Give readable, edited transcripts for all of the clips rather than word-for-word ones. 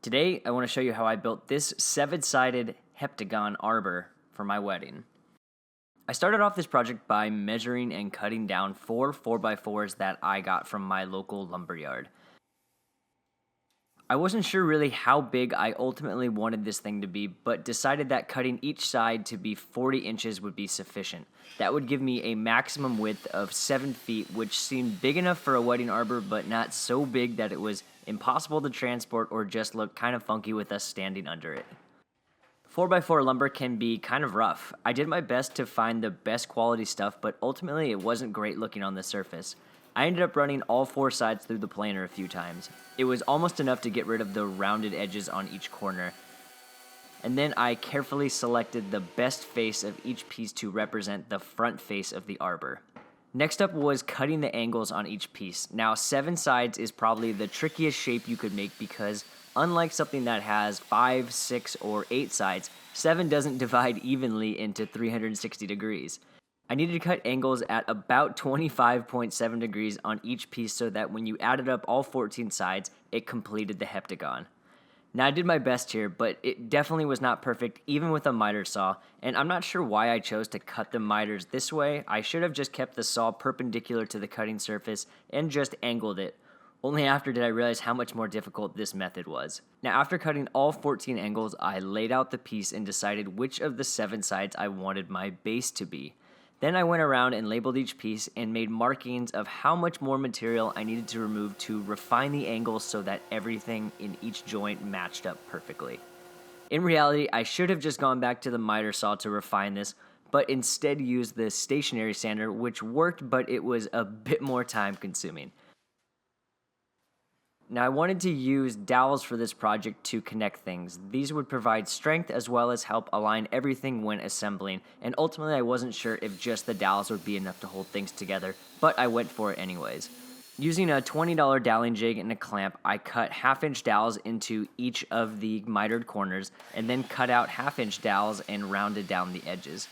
Today, I want to show you how I built this 7-sided Heptagon arbor for my wedding. I started off this project by measuring and cutting down 4 4x4s that I got from my local lumberyard. I wasn't sure really how big I ultimately wanted this thing to be, but decided that cutting each side to be 40 inches would be sufficient. That would give me a maximum width of 7 feet, which seemed big enough for a wedding arbor, but not so big that it was impossible to transport or just look kind of funky with us standing under it. 4x4 lumber can be kind of rough. I did my best to find the best quality stuff, but ultimately it wasn't great looking on the surface. I ended up running all 4 sides through the planer a few times. It was almost enough to get rid of the rounded edges on each corner. And then I carefully selected the best face of each piece to represent the front face of the arbor. Next up was cutting the angles on each piece. Now 7 sides is probably the trickiest shape you could make because unlike something that has 5, 6, or 8 sides, 7 doesn't divide evenly into 360 degrees. I needed to cut angles at about 25.7 degrees on each piece so that when you added up all 14 sides, it completed the heptagon. Now I did my best here, but it definitely was not perfect even with a miter saw, and I'm not sure why I chose to cut the miters this way. I should have just kept the saw perpendicular to the cutting surface and just angled it. Only after did I realize how much more difficult this method was. Now after cutting all 14 angles, I laid out the piece and decided which of the 7 sides I wanted my base to be. Then I went around and labeled each piece and made markings of how much more material I needed to remove to refine the angles so that everything in each joint matched up perfectly. In reality, I should have just gone back to the miter saw to refine this, but instead used the stationary sander, which worked, but it was a bit more time consuming. Now I wanted to use dowels for this project to connect things. These would provide strength as well as help align everything when assembling, and ultimately I wasn't sure if just the dowels would be enough to hold things together, but I went for it anyways. Using a $20 doweling jig and a clamp, I cut 1/2-inch dowels into each of the mitered corners, and then cut out 1/2-inch dowels and rounded down the edges.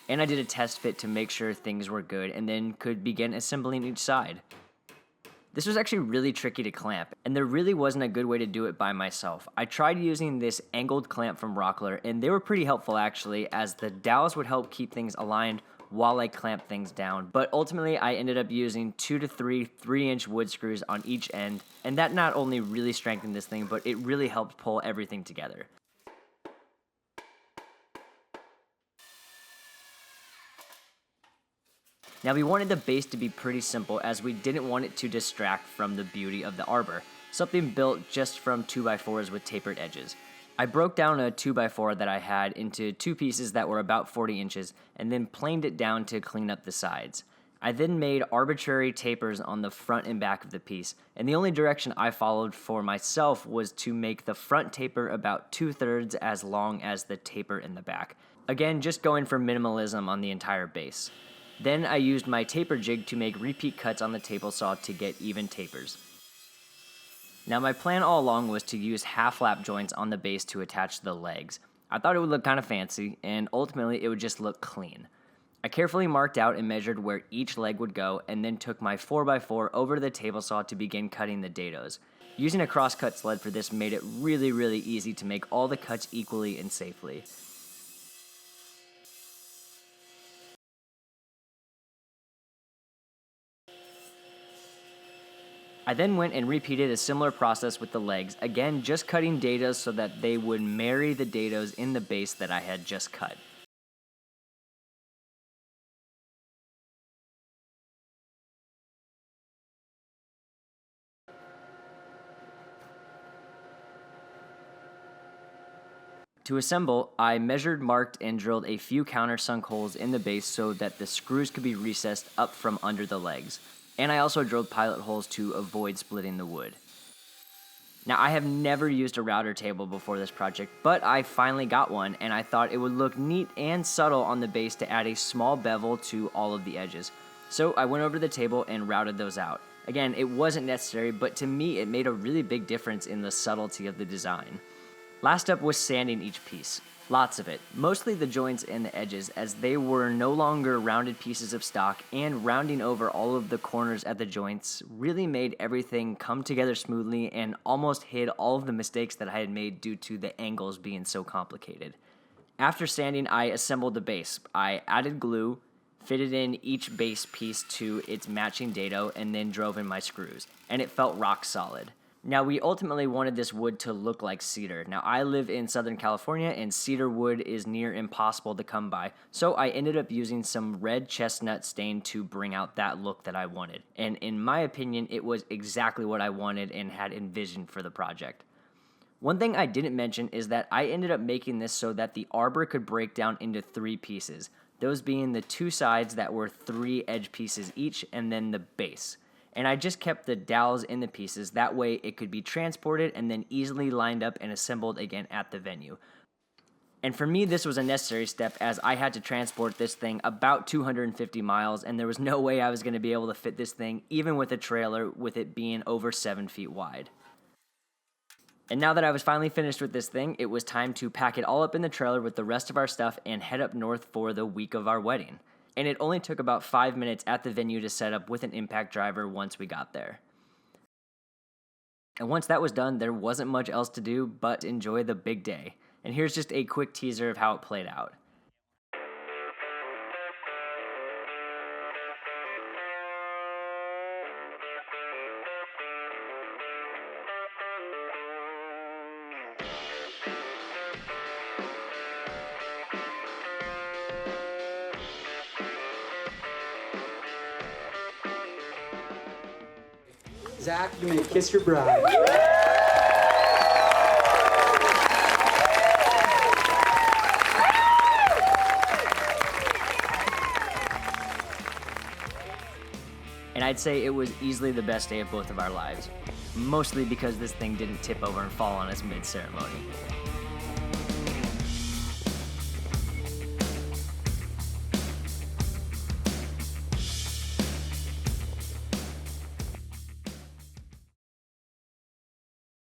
And I did a test fit to make sure things were good and then could begin assembling each side. This was actually really tricky to clamp, and there really wasn't a good way to do it by myself. I tried using this angled clamp from Rockler, and they were pretty helpful actually, as the dowels would help keep things aligned while I clamped things down. But ultimately, I ended up using 2 to 3 3-inch wood screws on each end, and that not only really strengthened this thing, but it really helped pull everything together. Now we wanted the base to be pretty simple as we didn't want it to distract from the beauty of the arbor, something built just from 2x4s with tapered edges. I broke down a 2x4 that I had into 2 pieces that were about 40 inches and then planed it down to clean up the sides. I then made arbitrary tapers on the front and back of the piece, and the only direction I followed for myself was to make the front taper about 2/3 as long as the taper in the back. Again, just going for minimalism on the entire base. Then I used my taper jig to make repeat cuts on the table saw to get even tapers. Now my plan all along was to use half-lap joints on the base to attach the legs. I thought it would look kind of fancy, and ultimately it would just look clean. I carefully marked out and measured where each leg would go, and then took my 4x4 over to the table saw to begin cutting the dados. Using a crosscut sled for this made it really easy to make all the cuts equally and safely. I then went and repeated a similar process with the legs, again just cutting dados so that they would marry the dados in the base that I had just cut. To assemble, I measured, marked, and drilled a few countersunk holes in the base so that the screws could be recessed up from under the legs. And I also drilled pilot holes to avoid splitting the wood. Now I have never used a router table before this project, but I finally got one, and I thought it would look neat and subtle on the base to add a small bevel to all of the edges. So I went over to the table and routed those out. Again, it wasn't necessary, but to me it made a really big difference in the subtlety of the design. Last up was sanding each piece. Lots of it, mostly the joints and the edges, as they were no longer rounded pieces of stock, and rounding over all of the corners at the joints really made everything come together smoothly and almost hid all of the mistakes that I had made due to the angles being so complicated. After sanding, I assembled the base. I added glue, fitted in each base piece to its matching dado, and then drove in my screws, and it felt rock solid. Now, we ultimately wanted this wood to look like cedar. Now, I live in Southern California, and cedar wood is near impossible to come by, so I ended up using some red chestnut stain to bring out that look that I wanted. And in my opinion, it was exactly what I wanted and had envisioned for the project. One thing I didn't mention is that I ended up making this so that the arbor could break down into 3 pieces, those being the 2 sides that were 3 edge pieces each, and then the base. And I just kept the dowels in the pieces, that way it could be transported and then easily lined up and assembled again at the venue. And for me, this was a necessary step as I had to transport this thing about 250 miles, and there was no way I was going to be able to fit this thing, even with a trailer, with it being over 7 feet wide. And now that I was finally finished with this thing, it was time to pack it all up in the trailer with the rest of our stuff and head up north for the week of our wedding. And it only took about 5 minutes at the venue to set up with an impact driver once we got there. And once that was done, there wasn't much else to do but enjoy the big day. And here's just a quick teaser of how it played out. Zach, you may kiss your bride. And I'd say it was easily the best day of both of our lives, mostly because this thing didn't tip over and fall on us mid-ceremony.